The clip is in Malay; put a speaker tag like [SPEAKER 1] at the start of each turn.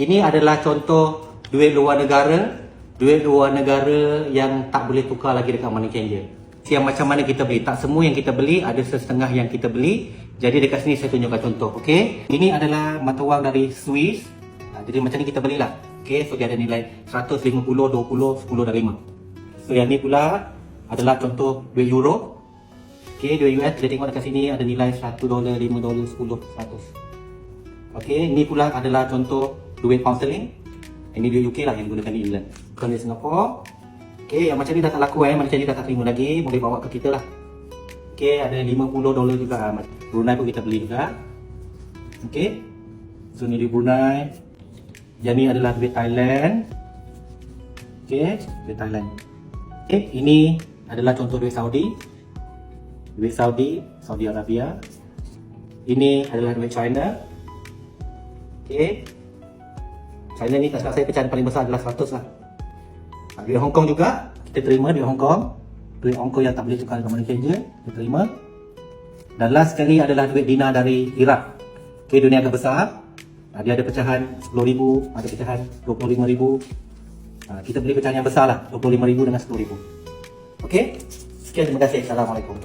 [SPEAKER 1] Ini adalah contoh duit luar negara. Duit luar negara yang tak boleh tukar lagi dekat money changer. Yang macam mana kita beli? Tak semua yang kita beli, ada setengah yang kita beli. Jadi dekat sini saya tunjukkan contoh. Okey. Ini adalah mata wang dari Swiss. Jadi macam ni kita belilah. Okey, so dia ada nilai 150, 20, 10 dan 5. So yang ni pula adalah contoh duit euro. Okey, duit US kita tengok dekat sini ada nilai $1, $5, 10, 100. Okey, ni pula adalah contoh duit pound sterling. Ini duit UK lah yang gunakan di England. Bukan di Singapore. Okey, yang macam ni dah tak laku macam ni dah tak terima lagi, boleh bawa ke kita lah. Okey, ada $50 juga. Brunei pun kita beli juga. Okey. So ni di Brunei. Yang ni adalah duit Thailand. Okey, duit Thailand. Okey, ini adalah contoh duit Saudi. Duit Saudi, Saudi Arabia. Ini adalah duit China. Okey. China ni tak salah saya pecahan paling besar adalah 100 lah. Duit Hong Kong juga, kita terima duit Hong Kong. Duit Hong Kong yang tak boleh tukar dengan money changer, kita terima. Dan last sekali adalah duit dinar dari Iraq. Okay, dunia agak besar. Dia ada pecahan 10,000, ada pecahan 25,000. Kita beli pecahan yang besar lah, 25,000 dengan 10,000. Okay, sekian, terima kasih. Assalamualaikum.